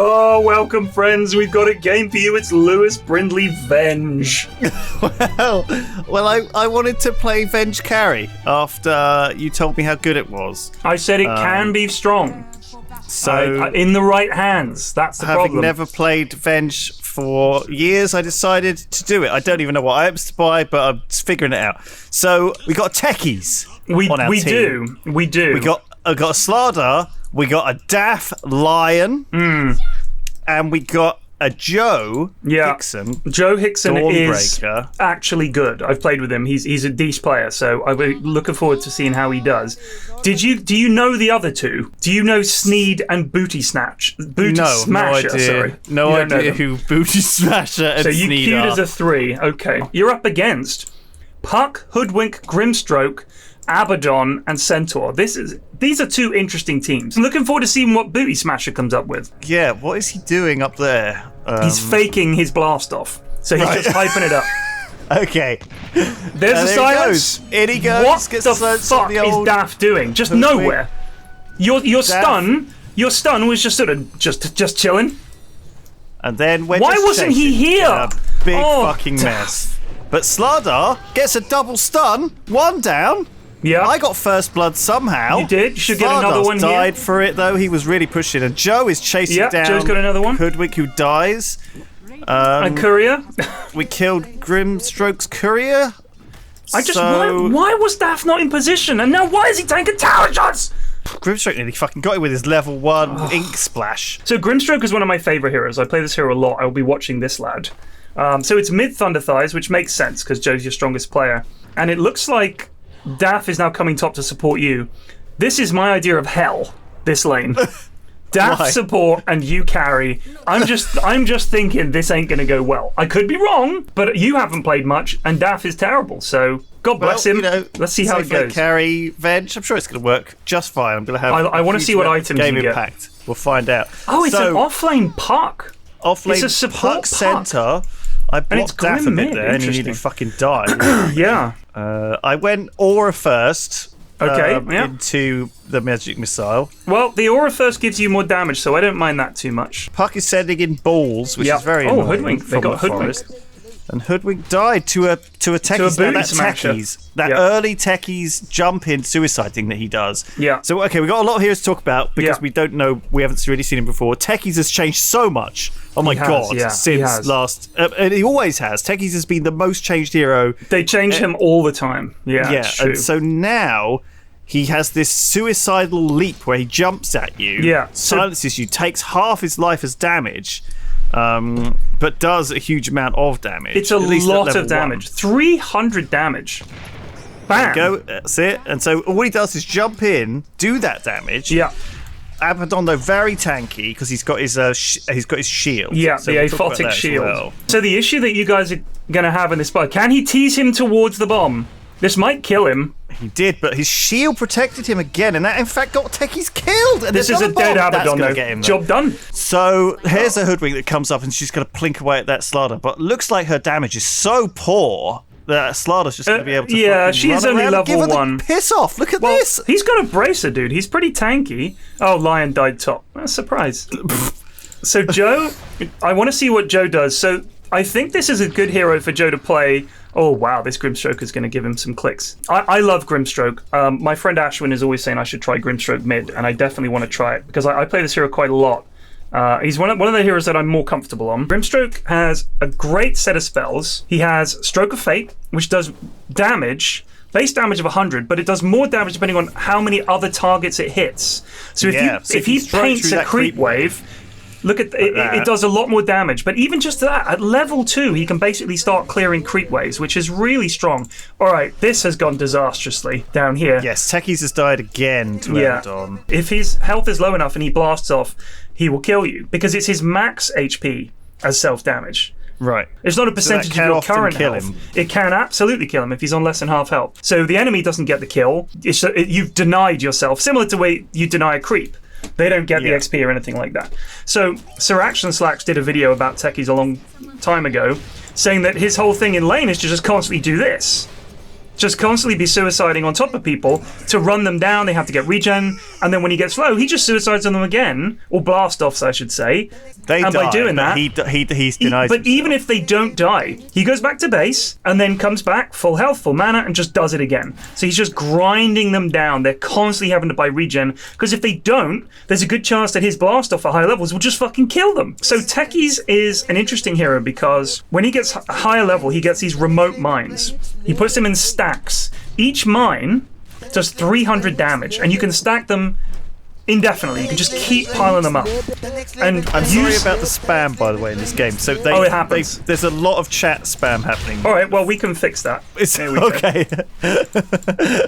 Oh, welcome, friends. We've got a game for you. It's Lewis Brindley Venge. Well, I wanted to play Venge Carry after you told me how good it was. I said it can be strong. So, in the right hands. That's the problem. Having never played Venge for years, I decided to do it. I don't even know what items to buy, but I'm just figuring it out. So, we got Techies on our team. We do. We got a Slardar. We got a Daff Lion, and we got a Joe Hickson. Joe Hickson is Dawnbreaker. actually good. I've played with him. He's a decent player, so I'm looking forward to seeing how he does. Do you know the other two? Do you know Sneed and Booty Snatch? Smasher, no idea. sorry. No idea who Booty Smasher and so you Sneed queued are. as a 3. Okay. You're up against Puck, Hoodwink, Grimstroke, Abaddon, and Centaur. These are two interesting teams. I'm looking forward to seeing what Booty Smasher comes up with. Yeah, what is he doing up there? He's faking his blast off. So he's just hyping it up. Okay. There's the silence. In he goes. What the fuck is Daff doing? Just nowhere. Your stun was just sort of just chilling. And then why wasn't he here? A big fucking mess. But Slardar gets a double stun, 1 down. Yeah. I got first blood somehow. You did. You should get another one here. Died for it though. He was really pushing. And Joe is chasing down. Joe's got another one. Hoodwink who dies. And Courier. We killed Grimstroke's Courier. Why was Daff not in position? And now why is he taking tower shots? Grimstroke nearly fucking got it with his level 1 ink splash. So Grimstroke is one of my favourite heroes. I play this hero a lot. I will be watching this lad. So it's mid Thunder Thighs, which makes sense because Joe's your strongest player. And it looks like Daff is now coming top to support you. This is my idea of hell, this lane. Daff support and you carry. I'm just thinking this ain't gonna go well. I could be wrong, but you haven't played much and Daff is terrible, so God bless him. Let's see how it goes. Carry, Venge, I'm sure it's gonna work just fine. I'm gonna have I want to see what items game you get. impact. We'll find out. Oh, it's an offlane Puck. Offlane it's a support Puck center. I blocked Daff a bit there and he nearly fucking died. Yeah. I went Aura first. Into the magic missile. Well, the Aura first gives you more damage, so I don't mind that too much. Puck is sending in balls, which is very annoying. Hoodwink. They got Hoodwink. And Hoodwink died to a Techies. That early Techies jump in suicide thing that he does. Yeah. So we got a lot here to talk about because we don't know, we haven't really seen him before. Techies has changed so much. Oh my god! Since last, and he always has. Techies has been the most changed hero. They change him all the time. Yeah. And so now he has this suicidal leap where he jumps at you, silences you, takes half his life as damage. But does a huge amount of damage. It's a lot of damage. 300 damage. Bam. There you go. That's it. And so all he does is jump in, do that damage. Yeah. Abaddon though very tanky because he's got his shield. Yeah, so the aphotic shield. Well. So the issue that you guys are gonna have in this fight, can he tease him towards the bomb? This might kill him. He did, but his shield protected him again, and that in fact got Techies killed. And this is a dead Abaddon, though. Job done. So here's a Hoodwink that comes up, and she's going to plink away at that Slardar. But looks like her damage is so poor that Slardar's just going to be able to. Yeah, she's only level 1. Piss off! Look at this. He's got a bracer, dude. He's pretty tanky. Oh, Lion died top. That's a surprise. So Joe, I want to see what Joe does. So I think this is a good hero for Joe to play. Oh, wow, this Grimstroke is going to give him some clicks. I love Grimstroke. My friend Ashwin is always saying I should try Grimstroke mid, and I definitely want to try it, because I play this hero quite a lot. He's one of the heroes that I'm more comfortable on. Grimstroke has a great set of spells. He has Stroke of Fate, which does damage, base damage of 100, but it does more damage depending on how many other targets it hits. So if he paints a creep wave, look at it does a lot more damage. But even just that, at level 2, he can basically start clearing creep waves, which is really strong. All right, this has gone disastrously down here. Yes, Techies has died again to Abaddon. If his health is low enough and he blasts off, he will kill you, because it's his max HP as self-damage. Right. It's not a percentage of your current health. It can absolutely kill him if he's on less than half health. So the enemy doesn't get the kill. You've denied yourself, similar to the way you deny a creep. They don't get the XP or anything like that. So Sir Action Slacks did a video about Techies a long time ago, saying that his whole thing in lane is to just constantly do this. just constantly be suiciding on top of people to run them down. They have to get regen, and then when he gets low, he just suicides on them again, or blast offs, I should say. They and die, by doing that, he's denied. But even if they don't die, he goes back to base and then comes back full health, full mana, and just does it again. So he's just grinding them down. They're constantly having to buy regen, because if they don't, there's a good chance that his blast off at higher levels will just fucking kill them. So Techies is an interesting hero because when he gets higher level, he gets these remote mines. He puts them in stacks. Each mine does 300 damage, and you can stack them indefinitely. You can just keep piling them up. And I'm sorry about the spam, by the way, in this game. So it happens. There's a lot of chat spam happening. All right, well, we can fix that. Okay.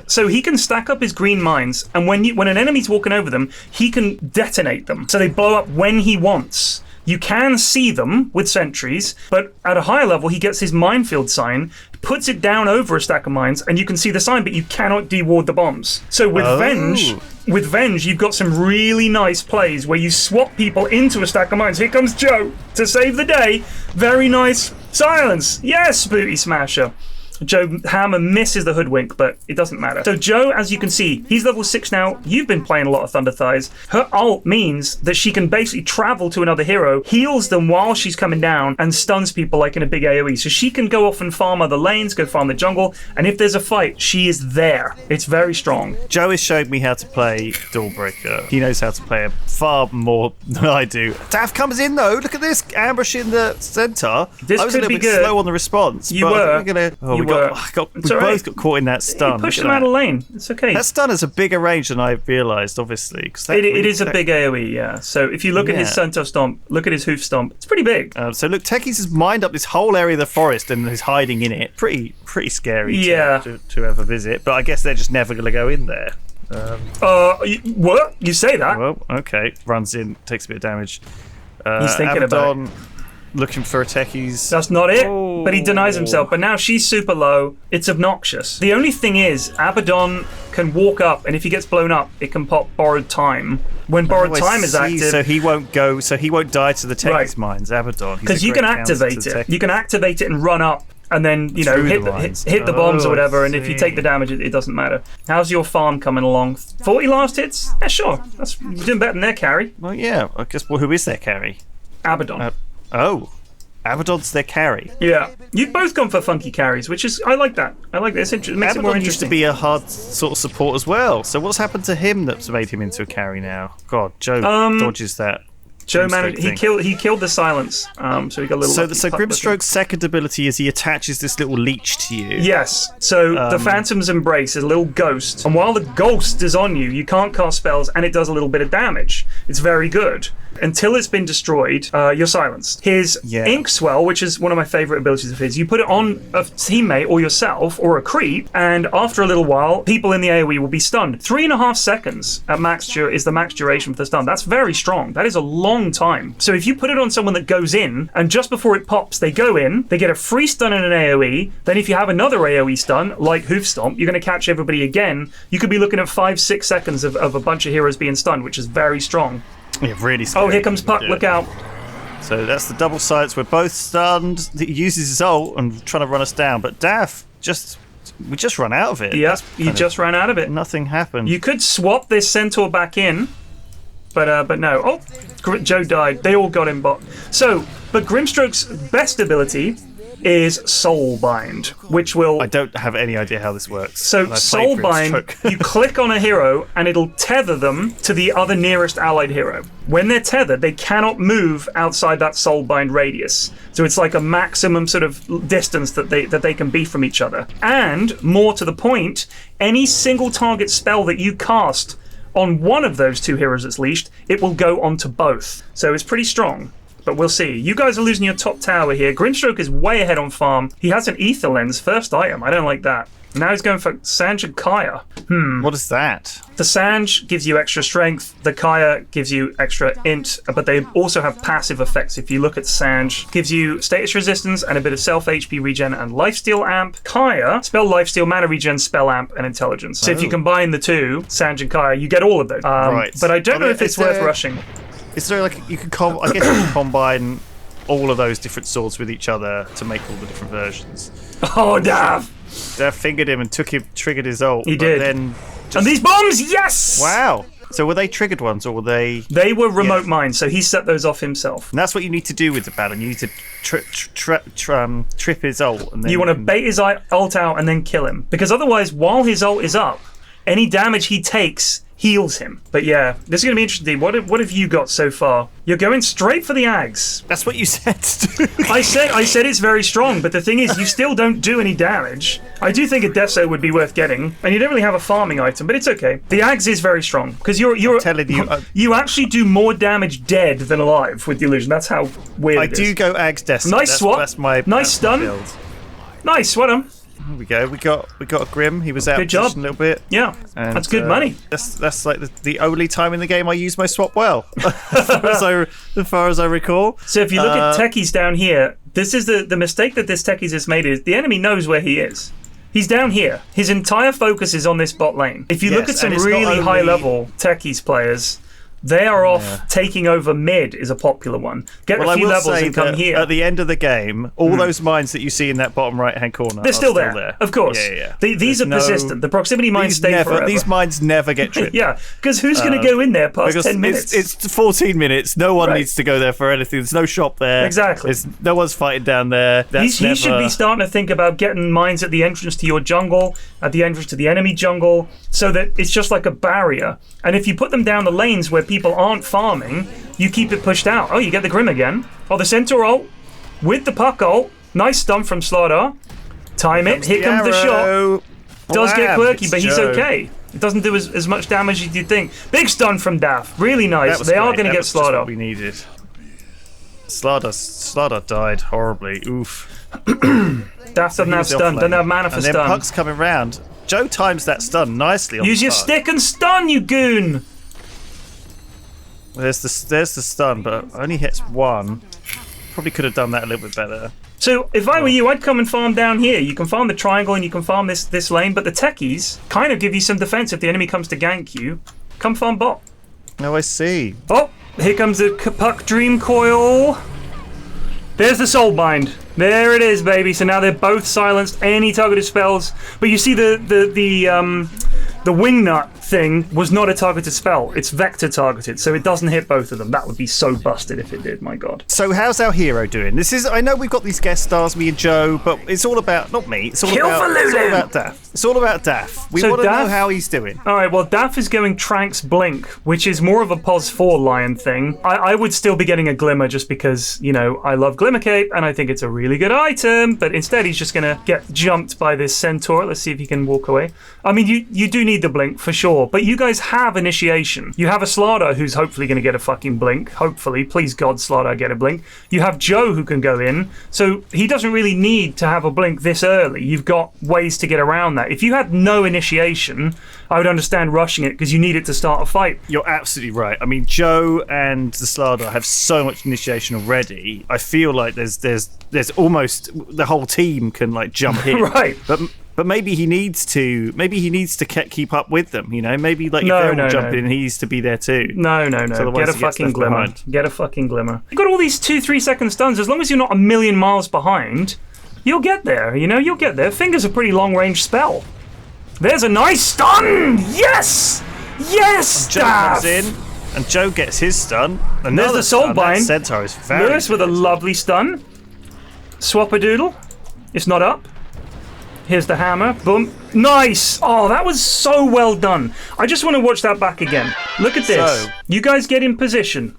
So he can stack up his green mines, and when an enemy's walking over them, he can detonate them. So they blow up when he wants. You can see them with sentries, but at a higher level, he gets his minefield sign, puts it down over a stack of mines, and you can see the sign, but you cannot deward the bombs. So with Venge, you've got some really nice plays where you swap people into a stack of mines. Here comes Joe to save the day. Very nice. Silence. Yes, Booty Smasher. Joe Hammer misses the hoodwink, but it doesn't matter. So Joe, as you can see, he's level 6 now. You've been playing a lot of Thunder Thighs. Her ult means that she can basically travel to another hero, heals them while she's coming down, and stuns people like in a big AoE. So she can go off and farm other lanes, go farm the jungle, and if there's a fight, she is there. It's very strong. Joe has showed me how to play Dawnbreaker. He knows how to play it far more than I do. Dav comes in though. Look at this ambush in the center. This I was could a little be bit good. slow on the response. You but were. I think we're gonna, we both got caught in that stun. Push them out of lane. It's okay. That stun is a bigger range than I realised, obviously. It is a big AoE, yeah. So if you look at his Centaur Stomp, look at his Hoof Stomp, it's pretty big. So look, Techies has mined up this whole area of the forest and is hiding in it. Pretty scary to ever visit, but I guess they're just never going to go in there. What? You say that? Well, okay. Runs in, takes a bit of damage. He's thinking Abaddon, about it. Looking for a Techies. That's not it, but he denies himself. But now she's super low. It's obnoxious. The only thing is, Abaddon can walk up, and if he gets blown up, it can pop Borrowed Time. When Borrowed Time is active... So he won't die to the Techies mines, Abaddon. Because you can activate it. You can activate it and run up, and then, hit the bombs or whatever, and if you take the damage, it doesn't matter. How's your farm coming along? 40 last hits? Yeah, sure. You're doing better than their carry. Well, yeah. I guess, who is their carry? Abaddon. Abaddon's their carry. Yeah. You've both gone for funky carries, which is... I like that. I like this. It makes it more interesting. Used to be a hard sort of support as well. So what's happened to him that's made him into a carry now? God, Joe dodges that. Joe managed. He killed the silence. So he got a little. So Grimstroke's second ability is he attaches this little leech to you. Yes. So the Phantom's Embrace is a little ghost, and while the ghost is on you, you can't cast spells, and it does a little bit of damage. It's very good. Until it's been destroyed, you're silenced. His Ink Swell, which is one of my favorite abilities of his, you put it on a teammate or yourself or a creep, and after a little while, people in the AoE will be stunned. 3.5 seconds at max is the max duration for the stun. That's very strong. That is a long time. So if you put it on someone that goes in, and just before it pops, they go in, they get a free stun in an AoE, then if you have another AoE stun, like Hoof Stomp, you're going to catch everybody again. You could be looking at 5-6 seconds of a bunch of heroes being stunned, which is very strong. Yeah, really scary. Oh, here comes Puck. Look out. So that's the double sights. We're both stunned. He uses his ult and trying to run us down. But Daff, we just run out of it. Yeah, you just ran out of it. Nothing happened. You could swap this Centaur back in, but no. Oh, Joe died. They all got him bot. So, but Grimstroke's best ability is Soulbind, which will... I don't have any idea how this works. So Soulbind, you click on a hero and it'll tether them to the other nearest allied hero. When they're tethered, they cannot move outside that Soulbind radius. So it's like a maximum sort of distance that they can be from each other. And, more to the point, any single target spell that you cast on one of those two heroes at least, it will go onto both. So it's pretty strong. But we'll see. You guys are losing your top tower here. Grimstroke is way ahead on farm. He has an Ether Lens, first item. I don't like that. Now he's going for Sanj and Kaya. What is that? The Sanj gives you extra strength. The Kaya gives you extra int, but they also have passive effects. If you look at Sanj, gives you status resistance and a bit of self HP regen and lifesteal amp. Kaya, spell lifesteal, mana regen, spell amp, and intelligence. So if you combine the two, Sanj and Kaya, you get all of those. Right. But I don't know if it's worth rushing. Is there like you can I guess you can combine all of those different swords with each other to make all the different versions. Oh, Dav! Daff fingered him and triggered his ult. He did. Then and these bombs, yes! Wow. So were they triggered ones, or were they... They were remote mines, so he set those off himself. And that's what you need to do with Abaddon. You need to trip his ult. And then you want to bait his ult out and then kill him. Because otherwise, while his ult is up, any damage he takes heals him. But yeah, this is going to be interesting. What have you got so far? You're going straight for the Ags. That's what you said to do. I said it's very strong, but the thing is, you still don't do any damage. I do think a Deso would be worth getting, and you don't really have a farming item, but it's okay. The Ags is very strong, because you're telling you, you actually do more damage dead than alive with the illusion. That's how weird it is. I do go Ags Deso. Nice swap. That's my stun. build. Nice, well done. Here we go. We got a Grim. He was out good job. a little bit. Yeah, and, that's good money. That's like the only time in the game I use my swap well, as far as I recall. So if you look at Techies down here, this is the mistake that this Techies has made is the enemy knows where he is. He's down here. His entire focus is on this bot lane. If you look at some really high-level Techies players, they are off taking over mid is a popular one. Get a few levels and come here. At the end of the game, all those mines that you see in that bottom right-hand corner they're still there. Of course. Yeah. These are persistent. The proximity mines stay forever. These mines never get tripped. Yeah, because who's going to go in there past 10 minutes? It's 14 minutes. No one needs to go there for anything. There's no shop there. Exactly. No one's fighting down there. He should be starting to think about getting mines at the entrance to your jungle, at the entrance to the enemy jungle, so that it's just like a barrier. And if you put them down the lanes where people aren't farming, you keep it pushed out. Oh, you get the Grim again. Oh, the Centaur ult with the Puck ult. Nice stun from Slardar. Time it. Here comes the shot. Does get quirky, but he's okay. It doesn't do as much damage as you'd think. Big stun from Daff. Really nice. They are going to get Slardar. What we needed. Slardar died horribly. Oof. Daff doesn't have stun. Doesn't have mana for stun. And then Puck's coming round. Joe times that stun nicely. Use your stick and stun, you goon. There's the stun, but only hits one. Probably could have done that a little bit better. So if I were you, I'd come and farm down here. You can farm the triangle and you can farm this lane, but the Techies kind of give you some defense if the enemy comes to gank you. Come farm bot. Oh, I see. Oh, here comes the Puck Dream Coil. There's the Soulbind. There it is, baby. So now they're both silenced. Any targeted spells, but you see the Wingnut thing was not a targeted spell. It's vector targeted, so it doesn't hit both of them. That would be so busted if it did, my god. So how's our hero doing? I know we've got these guest stars, me and Joe, but it's all about, not me, it's all about Daff. It's all about Daff. We want to know how he's doing. Alright, well, Daff is going Tranks Blink, which is more of a pos 4 Lion thing. I would still be getting a Glimmer just because, you know, I love Glimmer Cape and I think it's a really good item, but instead he's just going to get jumped by this Centaur. Let's see if he can walk away. I mean, you do need the Blink for sure, but you guys have initiation. You have a Slardar who's hopefully going to get a fucking Blink. Hopefully. Please God, Slardar, get a Blink. You have Joe who can go in, so he doesn't really need to have a Blink this early. You've got ways to get around that. If you had no initiation, I would understand rushing it because you need it to start a fight. You're absolutely right. I mean, Joe and the Slardar have so much initiation already. I feel like there's almost the whole team can like jump in. Right. But maybe he needs to keep up with them, you know? Maybe like if they're all jumping in, he needs to be there too. No. Get a fucking Glimmer. Get a fucking Glimmer. You've got all these 2-3 second stuns. As long as you're not a million miles behind, you'll get there, you know? You'll get there. Finger's a pretty long range spell. There's a nice stun! Yes! Yes, Joe comes in, and Joe gets his stun. And there's the Soulbind. Centaur is very Lewis with a lovely stun. Swap-a-doodle. It's not up. Here's the hammer. Boom. Nice! Oh, that was so well done. I just want to watch that back again. Look at this. You guys get in position.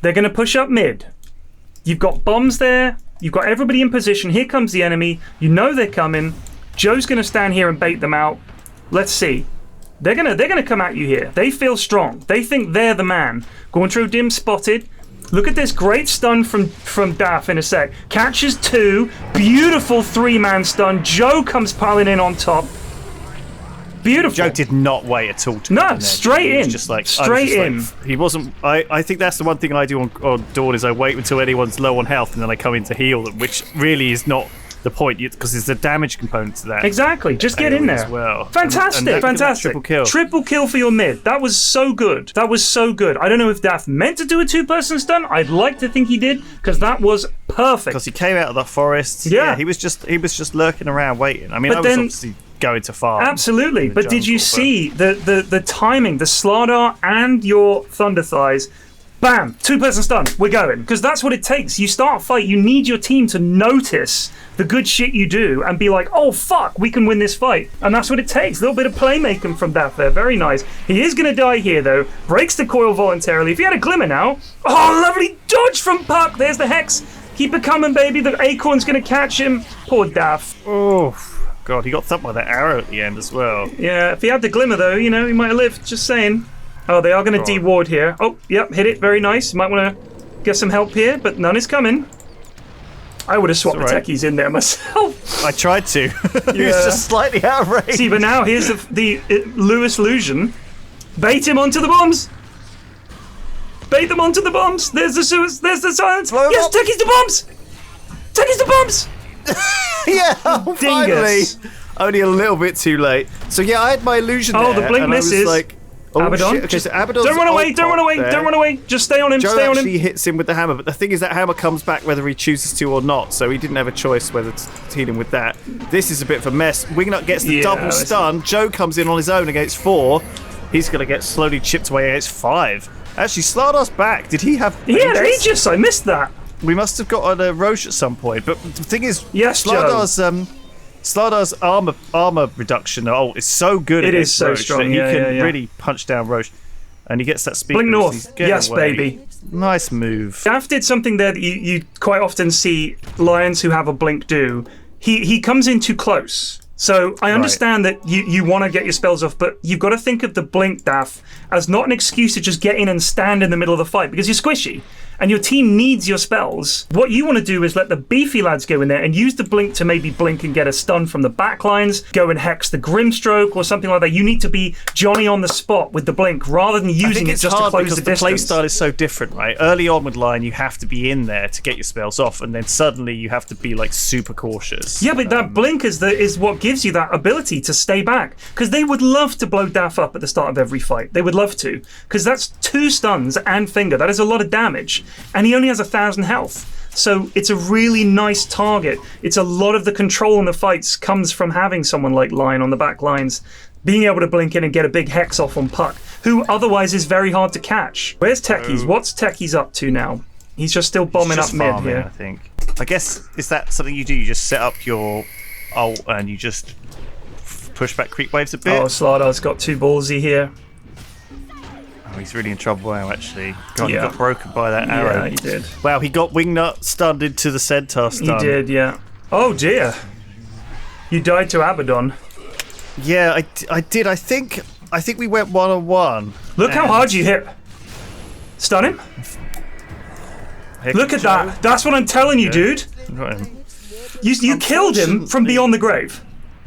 They're going to push up mid. You've got bombs there. You've got everybody in position. Here comes the enemy. You know they're coming. Joe's going to stand here and bait them out. Let's see. They're gonna come at you here. They feel strong. They think they're the man. Going through dim spotted. Look at this great stun from Daff in a sec. Catches 2. Beautiful 3-man stun. Joe comes piling in on top. Beautiful. Joe did not wait at all to No, straight in. Just like straight in. He wasn't. I think that's the one thing I do on Dawn is I wait until anyone's low on health and then I come in to heal them, which really is not the point, because there's a damage component to that. Exactly, just get in there. As well. Fantastic, fantastic. Triple kill for your mid. That was so good. That was so good. I don't know if Daft meant to do a 2-person stun. I'd like to think he did, because that was perfect. Because he came out of the forest. Yeah, he was just lurking around waiting. I mean, I was obviously going to farm. Absolutely, but did you see the timing, the Slardar and your Thunder Thighs? Bam! 2-person stun. We're going. Because that's what it takes. You start a fight, you need your team to notice the good shit you do and be like, oh, fuck, we can win this fight. And that's what it takes. A little bit of playmaking from Daft there. Very nice. He is going to die here, though. Breaks the coil voluntarily. If he had a glimmer now... Oh, lovely dodge from Puck. There's the Hex. Keep it coming, baby. The Acorn's going to catch him. Poor Daft. Oh, God. He got thumped by that arrow at the end as well. Yeah, if he had the glimmer, though, he might have lived. Just saying. Oh, they are going to de-ward here. Oh, yep, hit it. Very nice. Might want to get some help here, but none is coming. I would have swapped the Techies in there myself. I tried to. He was just slightly out of range. See, but now here's the Lewis illusion. Bait him onto the bombs. Bait them onto the bombs. There's the sewers. There's the silence. Yes, Techies the bombs. Techies the bombs. Yeah, finally. Only a little bit too late. So yeah, I had my illusion there. Oh, the blink misses. Oh, Abaddon. Shit. Okay, so Abaddon's don't run away, don't run away, don't run away. Just stay on him, Joe stay on him. actually hits him with the hammer, but the thing is that hammer comes back whether he chooses to or not, so he didn't have a choice whether to heal him with that. This is a bit of a mess. Wingnut gets the double stun. Joe comes in on his own against 4. He's going to get slowly chipped away against 5. Actually, Slardar's back. Did he have He had Aegis, I missed that. We must have got on a Roche at some point, but the thing is, yes, Slardar's armor reduction is so good. It is so Roche strong. That he can really punch down Roche, and he gets that speed. Blink north, yes, away. Baby. Nice move. Daft did something there that you quite often see Lions who have a blink do. He comes in too close. So I understand that you want to get your spells off, but you've got to think of the blink, Daft, as not an excuse to just get in and stand in the middle of the fight, because you're squishy. And your team needs your spells. What you want to do is let the beefy lads go in there and use the blink to maybe blink and get a stun from the back lines, go and hex the Grimstroke or something like that. You need to be Johnny on the spot with the blink rather than using it just to close the distance. The playstyle is so different, right? Early on with Lion, you have to be in there to get your spells off, and then suddenly you have to be like super cautious. Yeah, but that blink is what gives you that ability to stay back. Because they would love to blow Daff up at the start of every fight. They would love to. Because that's 2 stuns and finger. That is a lot of damage. And he only has 1,000 health. So it's a really nice target. It's a lot of the control in the fights comes from having someone like Lion on the back lines, being able to blink in and get a big hex off on Puck, who otherwise is very hard to catch. Where's Techies? What's Techies up to now? He's just still bombing up mid here. I think. I guess, is that something you do? You just set up your ult and you just push back creep waves a bit? Oh, Slardar's got too ballsy here. Oh, he's really in trouble now, actually. God, he got broken by that arrow. Yeah, he did. Wow, he got Wingnut stunned into the Centaur stun. He did, yeah. Oh, dear. You died to Abaddon. Yeah, I did. I think we went 1-on-1. Look how hard you hit. Stun him. Look at that. That's what I'm telling you, dude. Got him. You killed him from beyond the grave.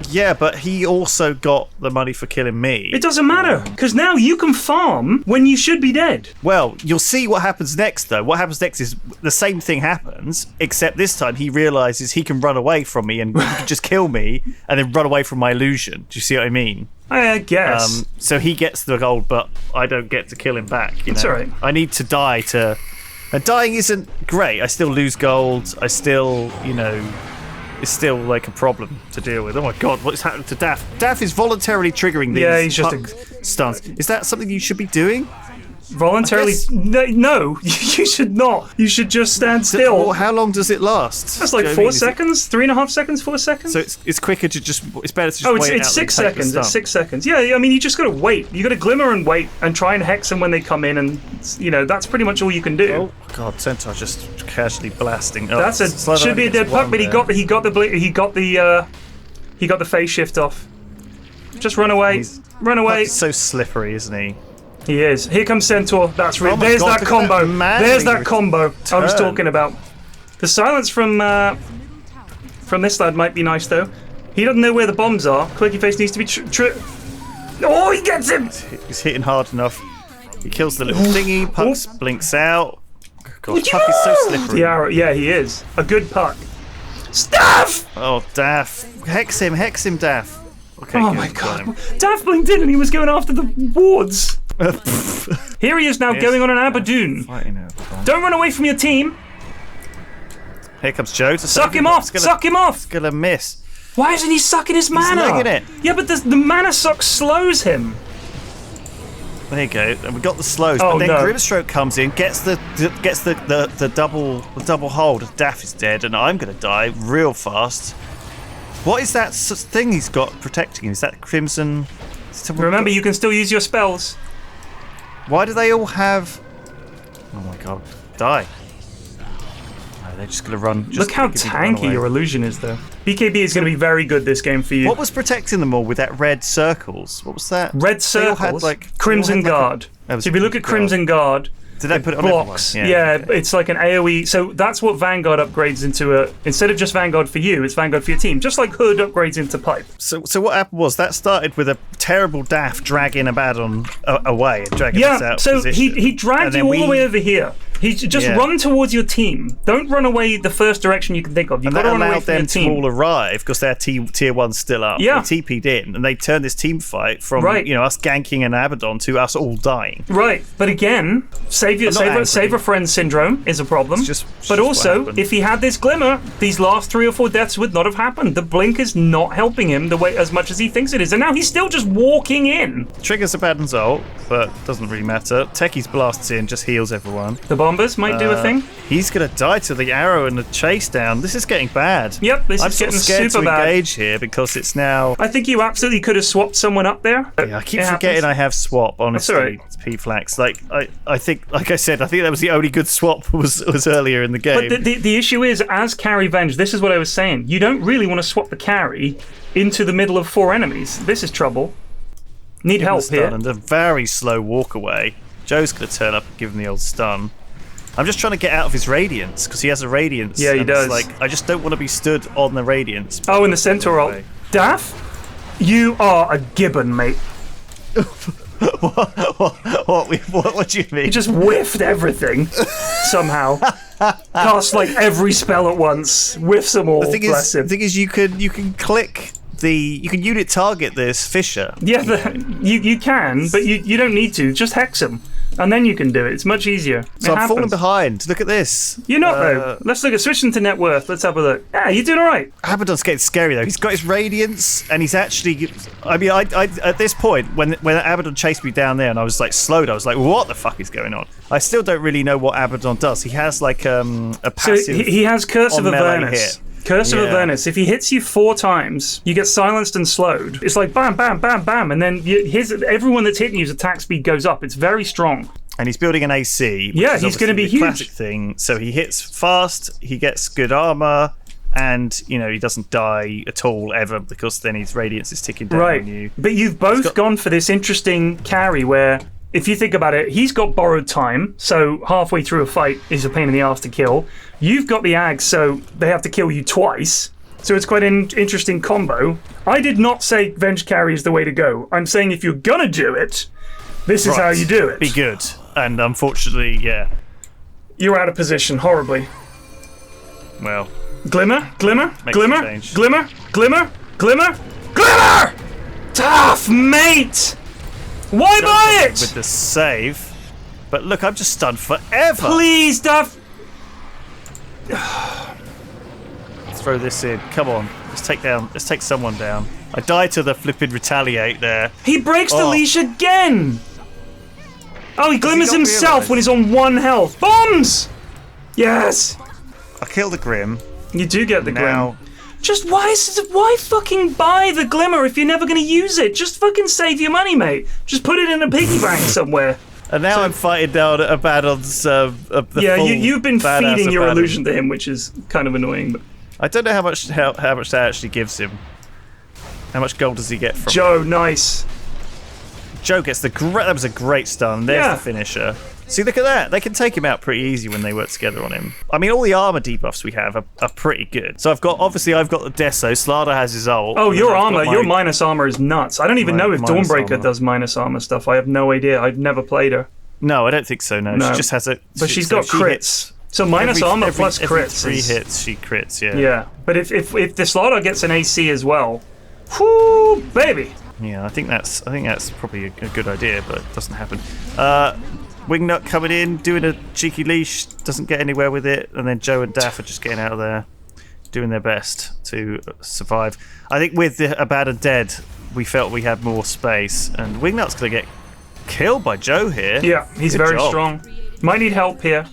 Yeah, but he also got the money for killing me. It doesn't matter, because now you can farm when you should be dead. Well, you'll see what happens next, though. What happens next is the same thing happens, except this time he realises he can run away from me and he can just kill me and then run away from my illusion. Do you see what I mean? I guess. So he gets the gold, but I don't get to kill him back. That's all right. I need to die to... And dying isn't great. I still lose gold. I still, it's still like a problem to deal with. Oh my god, what's happening to Daff? Daff is voluntarily triggering these he's just stuns. Is that something you should be doing? Voluntarily? No, you should not. You should just stand still. Well, how long does it last? That's like 4 seconds, 3.5 seconds, 4 seconds. So it's quicker to just. It's better to just wait. It's 6 seconds. It's 6 seconds. Yeah, I mean, you just got to wait. You got to glimmer and wait and try and hex them when they come in, and that's pretty much all you can do. Oh god, Centaur just casually blasting. Oh, that's should be a dead puck, but he got the phase shift off. Just run away. Run away. He's so slippery, isn't he? He is. Here comes Centaur. That's real. There's that combo. There's that combo I was talking about. The silence from this lad might be nice though. He doesn't know where the bombs are. Quirky Face needs to be oh, he gets him! He's hitting hard enough. He kills the little thingy. Puck blinks out. God, Puck is so slippery. The arrow. Yeah, he is. A good Puck. Staff! Oh, Daff. Hex him, Daff. Okay, oh my god. Daff blinked in and he was going after the wards. Here he is now going on an Abaddon. Don't run away from your team. Here comes Joe to suck him off. Suck him off. He's gonna miss. Why isn't he sucking his mana? He's legging it. Yeah, but the mana suck slows him. There you go. And we got the slows, but then Grimstroke comes in, gets the double hold. Daff is dead, and I'm gonna die real fast. What is that thing he's got protecting him? Is that Crimson? Remember, you can still use your spells. Why do they all have? Oh my god! Die. They're just going to run. Look how tanky your illusion is, though. BKB is going to be very good this game for you. What was protecting them all with that red circles? What was that? Red circles? Crimson Guard. So if you look at Crimson Guard, did they put it on blocks? Yeah, okay. It's like an AoE. So that's what Vanguard upgrades into. Instead of just Vanguard for you, it's Vanguard for your team. Just like Hood upgrades into Pipe. So what happened was that started with a terrible Daff dragging Abaddon away and dragging us out. So he dragged you all the way over here. He just run towards your team. Don't run away the first direction you can think of. You've got to run away from your team. That allowed them to all arrive because their tier 1's still up. Yeah. They TP'd in and they turned this team fight from us ganking an Abaddon to us all dying. Right, but again, save a friend syndrome is a problem. But also, if he had this glimmer, these last 3 or 4 deaths would not have happened. The blink is not helping him the way as much as he thinks it is, and now he's still just walking in. Triggers Abaddon's ult, but doesn't really matter. Techies blasts in, just heals everyone. The bombers might do a thing. He's gonna die to the arrow and the chase down. This is getting bad. Yep, this is getting super bad. I'm scared to engage here because it's now. I think you absolutely could have swapped someone up there. Yeah, I keep forgetting I have swap. Honestly, right. It's P-Flax. I think, like I said, I think that was the only good swap was earlier in the game. But the issue is, as carry Venge, this is what I was saying. You don't really want to swap the carry into the middle of 4 enemies. This is trouble. Need help here. And a very slow walk away. Joe's gonna turn up and give him the old stun. I'm just trying to get out of his radiance because he has a radiance. Yeah, he does. I just don't want to be stood on the radiance. Oh, in the centaur ult. Daff, you are a gibbon, mate. What do you mean? He just whiffed everything somehow. Cast like every spell at once. Whiffs them all. The thing is, you can click. You can unit target this Fisher. Yeah, you can, but you don't need to. Just hex him, and then you can do it. It's much easier. So I'm falling behind. Look at this. You're not though. Let's look at switching to net worth. Let's have a look. Yeah, you're doing all right. Abaddon's getting scary though. He's got his radiance, and he's actually. I mean, I at this point when Abaddon chased me down there, and I was like slowed. I was like, what the fuck is going on? I still don't really know what Abaddon does. He has like a passive. So he has Curse of Avernus. Curse of Avernus. If he hits you 4 times, you get silenced and slowed. It's like bam, bam, bam, bam, and then everyone that's hitting you's attack speed goes up. It's very strong. And he's building an AC. Yeah, he's going to be huge. Classic thing. So he hits fast. He gets good armor, and he doesn't die at all ever because then his radiance is ticking down on you. But you've both gone for this interesting carry where. If you think about it, he's got borrowed time, so halfway through a fight is a pain in the ass to kill. You've got the Ag, so they have to kill you twice. So it's quite an interesting combo. I did not say Venge carry is the way to go. I'm saying if you're gonna do it, this is how you do it. Be good. And unfortunately, you're out of position horribly. Well. Glimmer. Tough, mate! Why buy it? With the save. But look, I'm just stunned forever. Please, Duff. Throw this in. Come on. Let's take someone down. I died to the flippin' retaliate there. He breaks the leash again. Oh, he glimmers himself when he's on 1 health. Bombs! Yes. I killed the Grim. You do get the Grim. Just why fucking buy the glimmer if you're never going to use it? Just fucking save your money, mate. Just put it in a piggy bank somewhere. And now I'm fighting down Abaddon's. You've been feeding your illusion to him, which is kind of annoying. But I don't know how much that actually gives him. How much gold does he get from Joe? Nice. Joe gets that was a great stun. There's the finisher. See, look at that. They can take him out pretty easy when they work together on him. I mean, all the armor debuffs we have are pretty good. So I've got the Deso. Slaughter has his ult. Oh, your minus armor is nuts. I don't even know if Dawnbreaker does minus armor stuff. I have no idea. I've never played her. No, I don't think so. No. She just has a. But she's got crits. So minus armor plus crits. Every 3 hits, she crits, yeah. Yeah, but if the Slardar gets an AC as well, whoo, baby. Yeah, I think that's probably a good idea, but it doesn't happen. Wingnut coming in, doing a cheeky leash, doesn't get anywhere with it, and then Joe and Daff are just getting out of there, doing their best to survive. I think with the Abaddon dead, we felt we had more space, and Wingnut's going to get killed by Joe here. Yeah, he's very strong. Might need help here.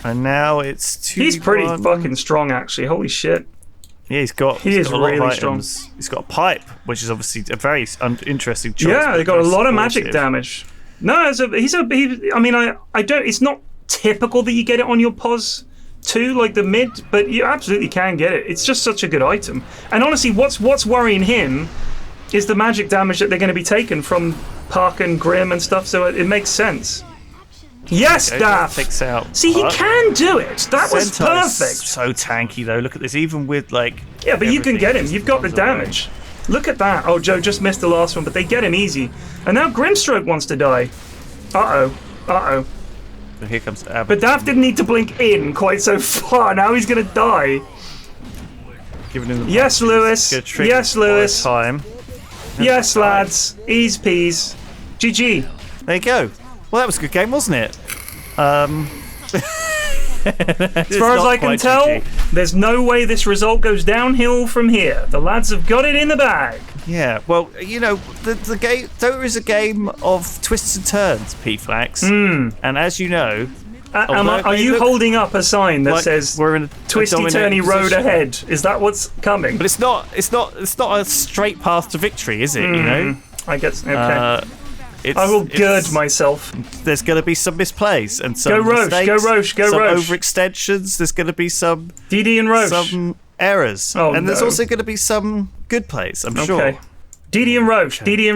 And now it's 2. He's pretty fucking strong, actually. Holy shit. Yeah, he's got a lot really of strong. He's got a pipe, which is obviously a very interesting choice. Yeah, they got a lot of magic damage. No, I mean, I don't. It's not typical that you get it on your pos too, like the mid, but you absolutely can get it. It's just such a good item. And honestly, what's worrying him is the magic damage that they're going to be taking from Park and Grim and stuff. So it makes sense. Yes, Daff. See, he can do it. That was perfect. So tanky though. Look at this. Even with like. Yeah, but you can get him. You've got the damage. Look at that. Oh, Joe just missed the last one, but they get him easy. And now Grimstroke wants to die. Uh-oh. Here comes Abaddon. But Daff didn't need to blink in quite so far. Now he's going to die. Giving him the yes, Lewis. Yes, Lewis. Time. Yes, lads. Ease peas. GG. There you go. Well, that was a good game, wasn't it? As far as I can tell, there's no way this result goes downhill from here. The lads have got it in the bag. Yeah, well, you know, the game Dota is a game of twists and turns, Flax. And as you know, are you holding up a sign that says we're in a twisty-turny road ahead? Is that what's coming? But it's not a straight path to victory, is it? You know, I guess. Okay. I will gird myself. There's going to be some misplays and some mistakes, go Roche, some overextensions. There's going to be some DD and Roche. Some errors. And there's also going to be some good plays, I'm sure. DD and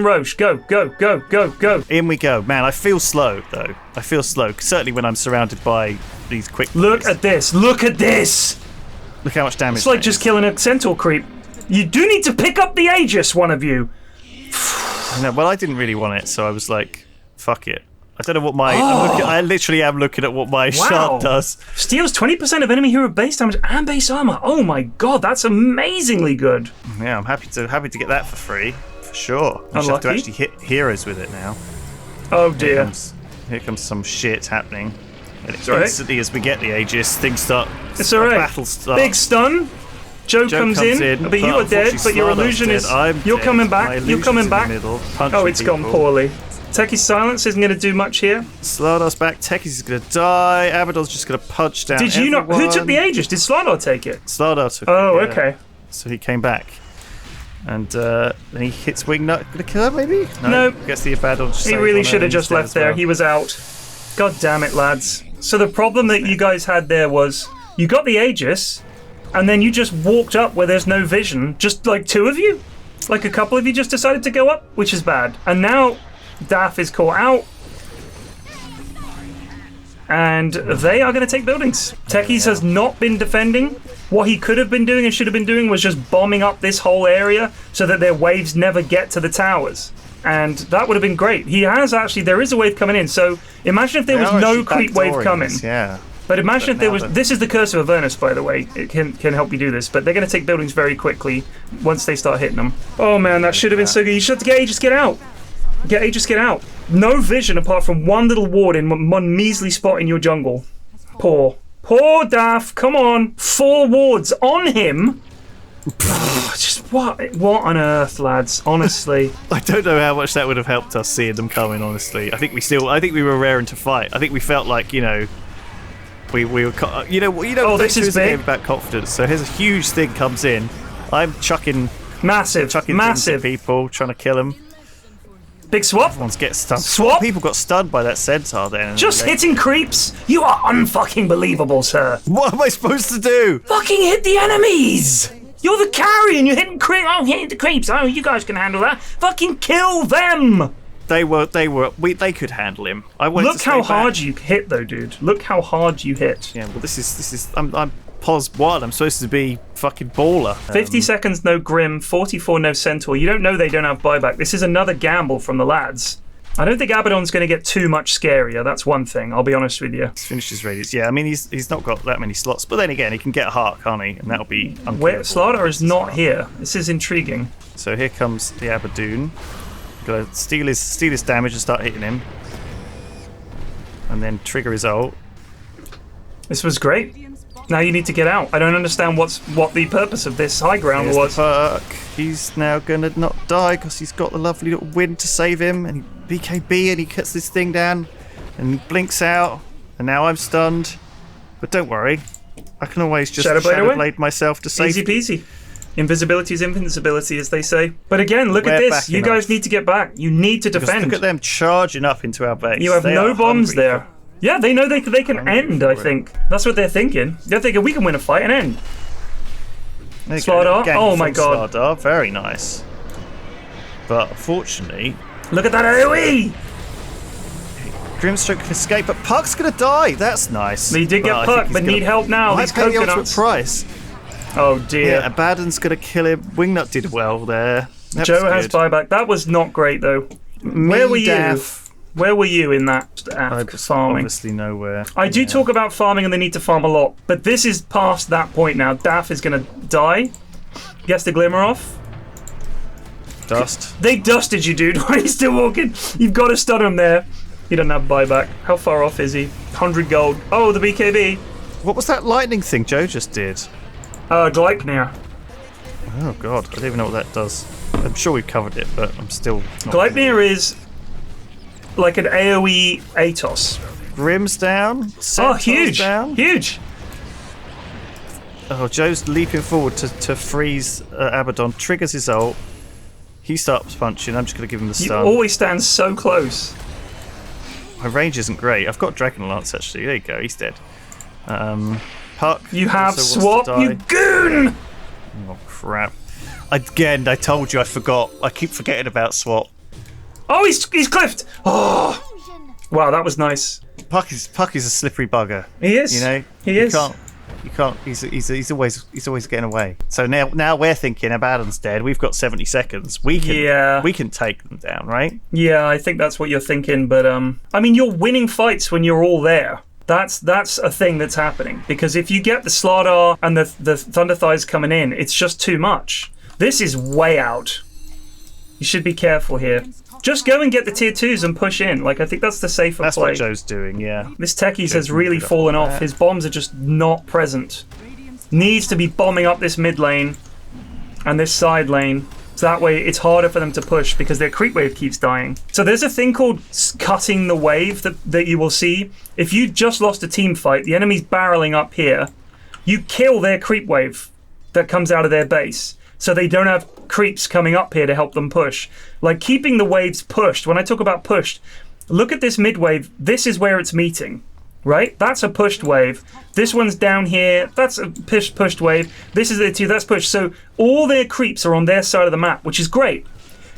Roche, go. In we go. Man, I feel slow, though. I feel slow, certainly when I'm surrounded by these quick Look at this. Look how much damage. It's like just killing a centaur creep. You do need to pick up the Aegis, one of you. No, well, I didn't really want it, so I was like, fuck it. I don't know what my... I literally am looking at what my shard does. Steals 20% of enemy hero base damage and base armor. Oh my god, that's amazingly good. Yeah, I'm happy to get that for free, for sure. I just have to actually hit heroes with it now. Oh dear. Here comes some shit happening. And instantly as we get the Aegis, things start... It's alright. Battle starts. Big stun. Joe comes in, but you are dead, but your illusion is... You're coming back, you're coming back. Oh, it's gone poorly. Techies' silence isn't going to do much here. Slardar's back, Techies is going to die, Abaddon's just going to punch down Did you not... Who took the Aegis? Did Slardar take it? Slardar took it, okay. So he came back. And then he hits Wingnut. Going to kill her, maybe? No. Gets the Abaddon. He really should have just left there. He was out. God damn it, lads. So the problem that you guys had there was... You got the Aegis... And then you just walked up where there's no vision. Just like 2 of you? Like a couple of you just decided to go up? Which is bad. And now Daff is caught out. And they are going to take buildings. Techies has not been defending. What he could have been doing and should have been doing was just bombing up this whole area so that their waves never get to the towers. And that would have been great. He has actually... There is a wave coming in. So imagine if there was no creep wave coming. Yeah. But imagine if there was... This is the Curse of Avernus, by the way. It can help you do this. But they're going to take buildings very quickly once they start hitting them. Oh, man, that should have been so good. You should have to get Aegis, get out. Get out. No vision apart from one little ward in one measly spot in your jungle. Poor Daff. Come on. 4 wards on him. Just what on earth, lads? Honestly, I don't know how much that would have helped us seeing them coming. Honestly, I think we were raring to fight. I think we felt like, you know... We were, Oh, this is big. A game about confidence. So here's a huge thing comes in. I'm chucking massive things at people, trying to kill them. Big swap. Everyone's getting stunned. Swap. People got stunned by that centaur then. Just hitting creeps. You are unfucking believable, sir. What am I supposed to do? Fucking hit the enemies. You're the carry and you're hitting creeps. Oh, hitting the creeps. Oh, you guys can handle that. Fucking kill them. They could handle him. Look how hard you hit, though, dude. Look how hard you hit. Yeah, well, this is. I'm pos 1. I'm supposed to be fucking baller. 50 seconds, no Grim. 44, no Centaur. You don't know they don't have buyback. This is another gamble from the lads. I don't think Abaddon's going to get too much scarier. That's one thing. I'll be honest with you. He's finished his radius. Yeah, I mean, he's not got that many slots. But then again, he can get a heart, can't he? And that'll be unkillable. Where Slardar is not here. This is intriguing. So here comes the Abaddon. Got to steal his damage and start hitting him. And then trigger his ult. This was great. Now you need to get out. I don't understand what the purpose of this high ground was. He's now gonna not die because he's got the lovely little wind to save him, and he BKB and he cuts this thing down, and he blinks out, and now I'm stunned. But don't worry, I can always just Shadowblade myself to save. Easy peasy. Invisibility is invincibility, as they say. But again, look at this. You guys need to get back. You need to defend. Look at them charging up into our base. You have no bombs there. Yeah, they know they can end, I think. That's what they're thinking. They're thinking we can win a fight and end. Slardar. Oh my god. Slardar. Very nice. But unfortunately... Look at that AoE! Grimstroke can escape, but Puck's going to die. That's nice. He did get Puck, but need help now. He's coconuts. Price. Oh dear. Yeah, Abaddon's going to kill him. Wingnut did well there. Joe has buyback. That was not great, though. Where were you? Where were you in that farming? Obviously nowhere. I do talk about farming and they need to farm a lot, but this is past that point now. Daff is going to die. Gets the glimmer off. Dust. They dusted you, dude. Why are you still walking? You've got to stun him there. He doesn't have buyback. How far off is he? 100 gold. Oh, the BKB. What was that lightning thing Joe just did? Gleipnir. Oh god, I don't even know what that does. I'm sure we've covered it, but I'm still not Gleipnir is like an AoE Atos. Grim's down. Oh, huge! Down. Huge! Oh, Joe's leaping forward to freeze Abaddon. Triggers his ult. He starts punching. I'm just going to give him the stun. You always stand so close. My range isn't great. I've got Dragon Lance actually. There you go. He's dead. Puck. You have swap. You goon! Oh crap! Again, I told you I forgot. I keep forgetting about swap. Oh, he's cliffed. Oh, wow, that was nice. Puck is a slippery bugger. He is. You know. He is. You can't. He's always getting away. So now we're thinking Abaddon's dead. We've got 70 seconds. We can take them down, right? Yeah, I think that's what you're thinking. But I mean, you're winning fights when you're all there. That's a thing that's happening because if you get the Slardar and the Thunder Thighs coming in, it's just too much. This is way out. You should be careful here. Just go and get the tier 2s and push in. Like, I think that's the safer play. That's what Joe's doing, yeah. This Techies has really fallen off. His bombs are just not present. Needs to be bombing up this mid lane and this side lane. So that way it's harder for them to push because their creep wave keeps dying. So there's a thing called cutting the wave that you will see. If you just lost a team fight, the enemy's barreling up here, you kill their creep wave that comes out of their base. So they don't have creeps coming up here to help them push. Like keeping the waves pushed. When I talk about pushed, look at this mid wave. This is where it's meeting, right? That's a pushed wave. This one's down here. That's a pushed wave. This is the two. That's pushed. So all their creeps are on their side of the map, which is great.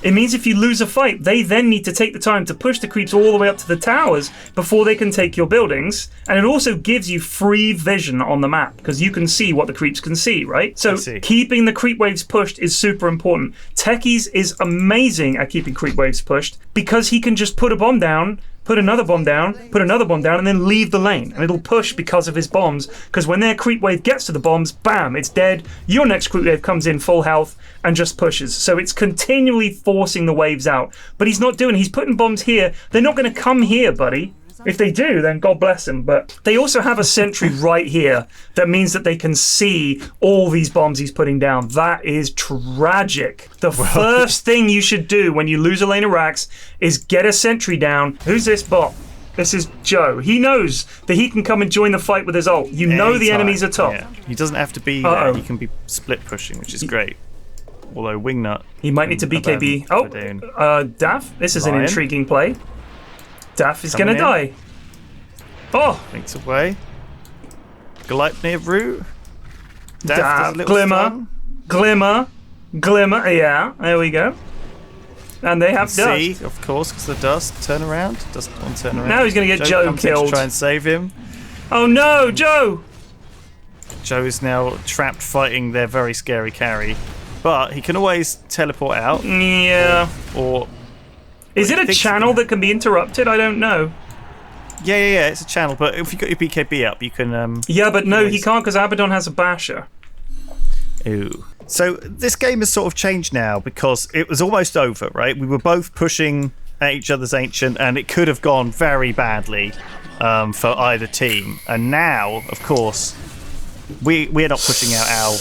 It means if you lose a fight, they then need to take the time to push the creeps all the way up to the towers before they can take your buildings. And it also gives you free vision on the map because you can see what the creeps can see, right? So keeping the creep waves pushed is super important. Techies is amazing at keeping creep waves pushed because he can just put a bomb down, put another bomb down, put another bomb down, and then leave the lane. And it'll push because of his bombs, because when their creep wave gets to the bombs, bam, it's dead. Your next creep wave comes in full health and just pushes. So it's continually forcing the waves out. But he's not doing it. He's putting bombs here. They're not going to come here, buddy. If they do, then God bless them. But they also have a sentry right here that means that they can see all these bombs he's putting down. That is tragic. The first thing you should do when you lose a lane of racks is get a sentry down. Who's this bot? This is Joe. He knows that he can come and join the fight with his ult. You know the enemies are top. Yeah. He doesn't have to be there. He can be split pushing, which is great. Although Wingnut... He might need to BKB. Daff. This is an intriguing play. Daff is going to die. Oh! Thinks away. Gleipnir root. Daff, Glimmer. Yeah, there we go. And they have dust. Of course, because the dust. Turn around. Doesn't want to turn around. Now he's going to get Joe killed. To try and save him. Oh no, Joe! Joe is now trapped fighting their very scary carry. But he can always teleport out. Yeah. Or Is it a channel that can be interrupted? I don't know. Yeah. It's a channel, but if you got your BKB up, you can. Yeah, but no, he can't because Abaddon has a basher. Ooh. So this game has sort of changed now because it was almost over, right? We were both pushing at each other's ancient, and it could have gone very badly for either team. And now, of course, we're not pushing out our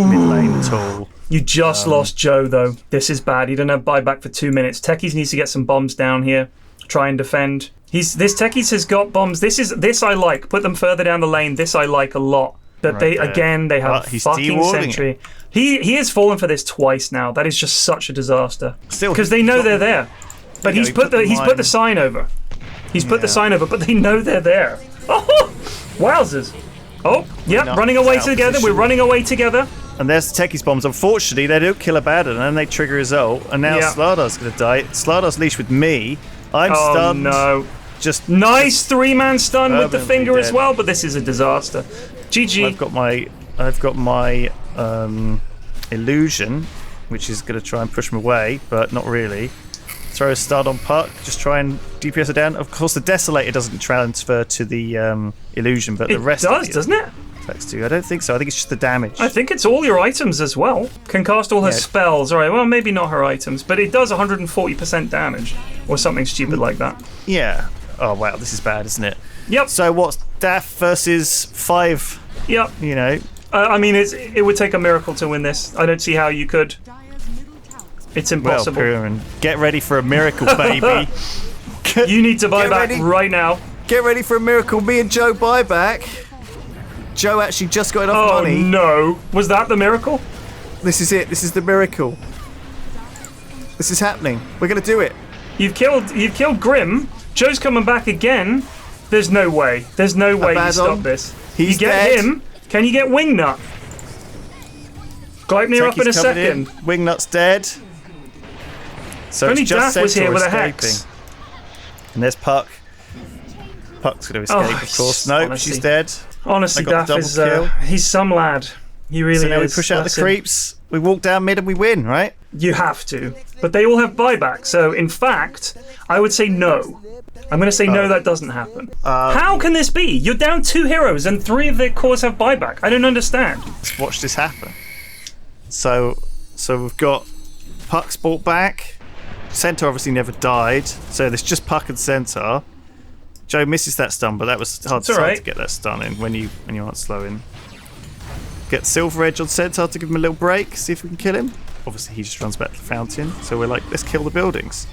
mid lane at all. You just lost Joe, though. This is bad. He didn't have buyback for 2 minutes. Techies needs to get some bombs down here. Try and defend. This Techies has got bombs. This I like. Put them further down the lane. This I like a lot. But right they have fucking sentry. He has fallen for this twice now. That is just such a disaster. Still, because they know they're there. But he's put the sign over. He's put the sign over, but they know they're there. Oh, wowzers! Oh, yeah, running away together. We're running away together. And there's the Techies bombs. Unfortunately, they don't kill Abaddon, and they trigger his ult. And now Slardar's going to die. Slardar's leashed with me. I'm stunned. Oh no! Just nice 3-man stun with the finger as well. But this is a disaster. GG. I've got my illusion, which is going to try and push him away, but not really. Throw a stun on Puck, just try and DPS it down. Of course, the Desolator doesn't transfer to the illusion, but the rest doesn't it? I don't think so. I think it's just the damage. I think it's all your items as well. Can cast all her spells. All right, well, maybe not her items, but it does 140% damage or something stupid like that. Yeah. Oh, wow, this is bad, isn't it? Yep. So what's Daff versus 5? Yep. You know? I mean, it would take a miracle to win this. I don't see how you could. It's impossible. Well, Pyrion, get ready for a miracle, baby. You need to buy back right now. Get ready for a miracle. Me and Joe buy back. Joe actually just got enough money. Oh no! Was that the miracle? This is it. This is the miracle. This is happening. We're gonna do it. You've killed Grim. Joe's coming back again. There's no way. There's no way you stop this. He's you get dead. him. Can you get Wingnut? Gleipnir up in a second. Wingnut's dead. So only it's just Daff was here with escaping. a hex. And there's Puck. Puck's going to escape, of course. No, honestly, she's dead. Honestly, Daff is he's some lad. He really is. So now we push out the creeps. We walk down mid and we win, right? You have to. But they all have buyback. So, in fact, I would say no. I'm going to say no, that doesn't happen. How can this be? You're down 2 heroes and 3 of their cores have buyback. I don't understand. Let's watch this happen. So we've got Puck's brought back. Centaur obviously never died. So there's just Puck and Centaur. Joe misses that stun, but that was hard to get that stun in when you aren't slow in. Get Silver Edge on Centaur to give him a little break, see if we can kill him. Obviously he just runs back to the fountain, so we're like, let's kill the buildings.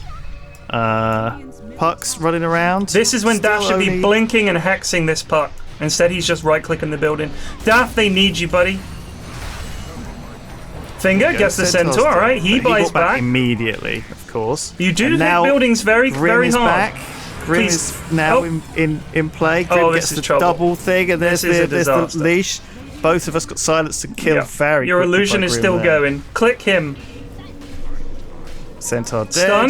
Puck's running around. This is when Daff should be blinking and hexing this Puck. Instead he's just right-clicking the building. Daff, they need you, buddy. Finger gets the Centaur, alright, he buys back. Immediately, of course. You do hit buildings very hard. Back. Grim is now in play. Grim gets the double thing, and there's the leash. Both of us got silenced and killed very Your illusion is still going. Click him. Centaur dead.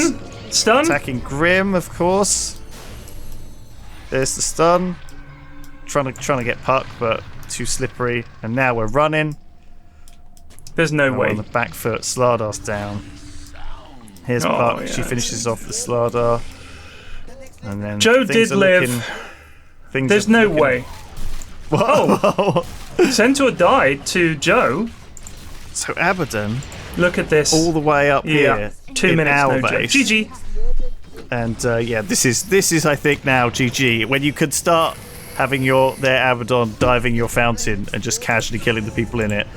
Stun. Attacking Grim, of course. There's the stun. Trying to get Puck, but too slippery. And now we're running. There's no way. On the back foot, Slardar's down. Here's Puck. Yeah, she finishes off the Slardar. And then Joe did live. There's no way. Whoa! Centaur died to Joe. So Abaddon. Look at this. All the way up here. 2 minutes. Our no base. GG. And this is I think now GG when you could start having their Abaddon diving your fountain and just casually killing the people in it.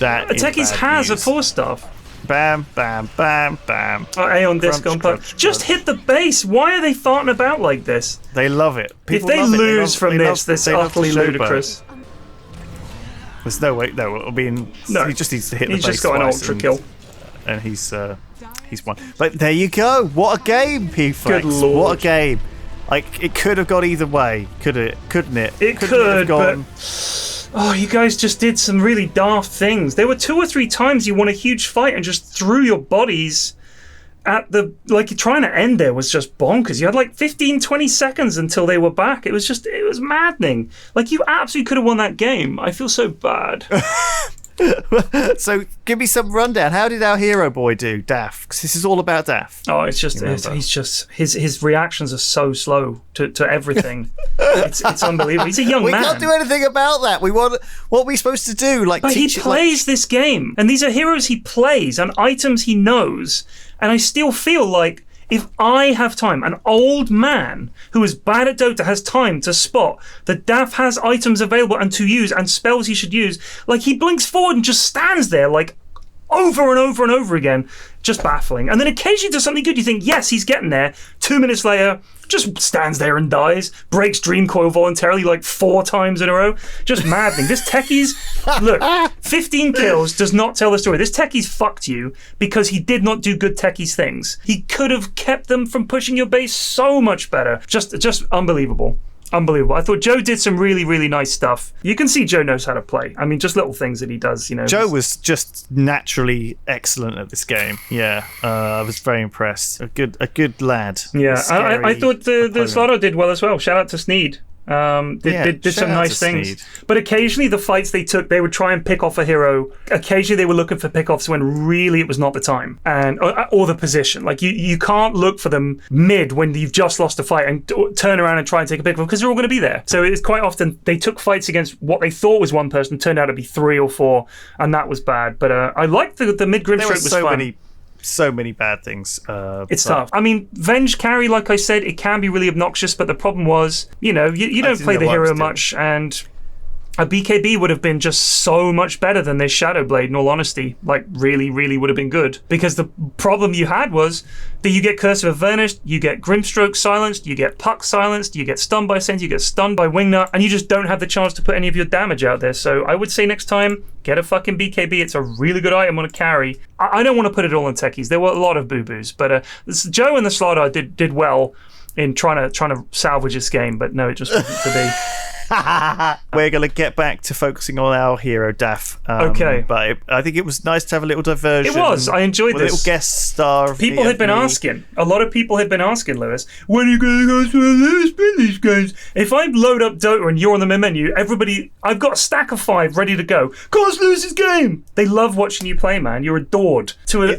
That Techies has a 4-staff. Bam, bam, bam, bam. Aeon Disc on Puck. Just hit the base. Why are they farting about like this? They love it. People if they lose from this, that's utterly ludicrous. There's no way. No, I mean, he just needs to hit the base. He's just got an ultra kill, and he's won. But there you go. What a game, P-Flax. Good lord. What a game. Like it could have gone either way, couldn't it? It could, but you guys just did some really daft things. There were 2 or 3 times you won a huge fight and just threw your bodies at the... Like, trying to end there was just bonkers. You had like 15, 20 seconds until they were back. It was maddening. Like, you absolutely could have won that game. I feel so bad. So give me some rundown. How did our hero boy do, Daff? Because this is all about Daff. Oh, it's just his reactions are so slow to everything. it's unbelievable. He's a young man. We can't do anything about that. What are we supposed to do? But he plays this game, and these are heroes he plays and items he knows. And I still feel like if I have time, an old man who is bad at Dota has time to spot that Daff has items available and to use and spells he should use, like he blinks forward and just stands there like over and over and over again, just baffling. And then occasionally does something good. You think, yes, he's getting there. 2 minutes later, just stands there and dies. Breaks Dream Coil voluntarily like 4 times in a row. Just maddening. This Techies, look, 15 kills does not tell the story. This Techies fucked you because he did not do good Techies things. He could have kept them from pushing your base so much better. Just unbelievable. Unbelievable. I thought Joe did some really, really nice stuff. You can see Joe knows how to play. I mean, just little things that he does, you know. Joe was just naturally excellent at this game. Yeah, I was very impressed. A good lad. Yeah, I thought the Slaughter did well as well. Shout out to Sneed. Did some nice things. Sneed. But occasionally the fights they took, they would try and pick off a hero. Occasionally they were looking for pick-offs when really it was not the time, and or the position. Like you can't look for them mid when you've just lost a fight and turn around and try and take a pick-off because they're all going to be there. So it's quite often they took fights against what they thought was one person, turned out to be 3 or 4, and that was bad. But I liked the mid Grimstroke was fun. So many bad things. It's tough. I mean, Venge carry, like I said, it can be really obnoxious, but the problem was, you know, you don't play the hero much, and a BKB would have been just so much better than this Shadow Blade, in all honesty. Like, really, really would have been good. Because the problem you had was that you get Curse of Avernus, you get Grimstroke silenced, you get Puck silenced, you get stunned by Sense, you get stunned by Wingnut, and you just don't have the chance to put any of your damage out there. So I would say next time, get a fucking BKB. It's a really good item on a carry. I don't want to put it all in Techies. There were a lot of boo-boos. But Joe and the Slaughter did well in trying to salvage this game, but no, it just wasn't to be. We're going to get back to focusing on our hero, Daff. Okay. But I think it was nice to have a little diversion. It was. I enjoyed this. A little guest star. People had been asking. A lot of people had been asking, Lewis, when are you going to go to Lewis these games? If I load up Dota and you're on the main menu, I've got a stack of 5 ready to go. Cause Lewis's game! They love watching you play, man. You're adored to a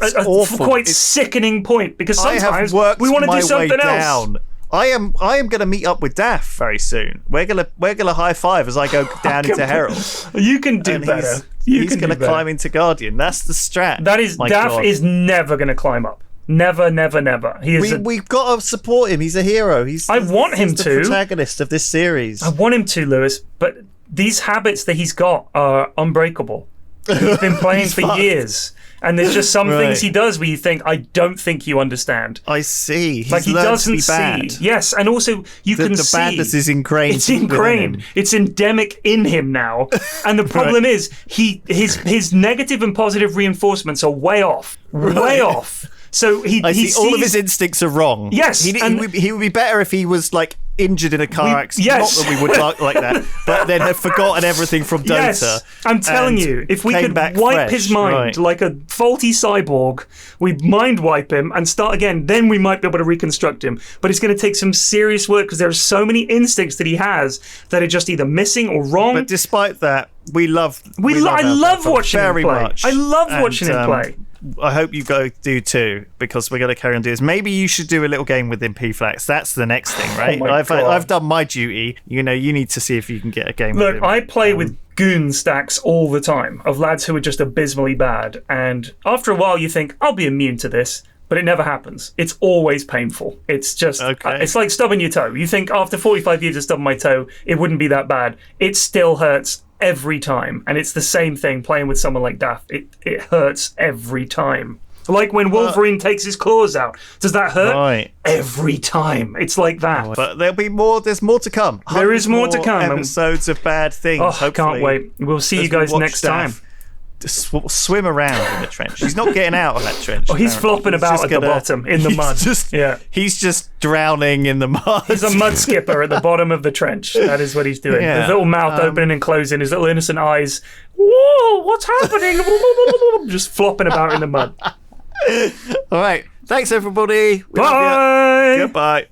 quite sickening point, because sometimes we want to do something else. I am going to meet up with Daff very soon. We're gonna high five as I go down into Herald. You can do better. He's going to climb into Guardian. That's the strat. Daff is never going to climb up. Never, never, never. We've got to support him. He's a hero. I want him to. The protagonist of this series. I want him to, Lewis. But these habits that he's got are unbreakable. He's been playing for years. And there's just some things he does where you think, I don't think you understand. I see. Like he doesn't see. Yes, and also you can see. The badness is ingrained. It's ingrained. It's endemic in him now. And the problem is, his negative and positive reinforcements are way off. Way off. So he sees all of his instincts are wrong. Yes, he would be better if he was like injured in a car accident. Yes. Not that we would like that, but then have forgotten everything from Dota. Yes, I'm telling you, if we could wipe his mind like a faulty cyborg, we mind wipe him and start again, then we might be able to reconstruct him. But it's going to take some serious work because there are so many instincts that he has that are just either missing or wrong. But despite that, I love watching him play. Much. I love watching him play. I hope you go do too, because we're going to carry on doing this. Maybe you should do a little game with him, Flax. That's the next thing, right? I've done my duty. You know, you need to see if you can get a game with him. Look, I play with goon stacks all the time of lads who are just abysmally bad, and after a while you think, I'll be immune to this. But it never happens. It's always painful. It's just, it's like stubbing your toe. You think after 45 years of stubbing my toe, it wouldn't be that bad. It still hurts every time. And it's the same thing playing with someone like Daff. It hurts every time. Like when Wolverine takes his claws out. Does that hurt? Right. Every time. It's like that. But there'll be more. There's more to come. There is more to come. Episodes of bad things. Oh, I can't wait. We'll see you guys next time. Swim around in the trench. He's not getting out of that trench. Oh, he's flopping about at the bottom in the mud. He's just drowning in the mud. He's a mud skipper at the bottom of the trench. That is what he's doing. Yeah. His little mouth opening and closing, his little innocent eyes. Whoa, what's happening? Just flopping about in the mud. All right. Thanks, everybody. Bye. Goodbye.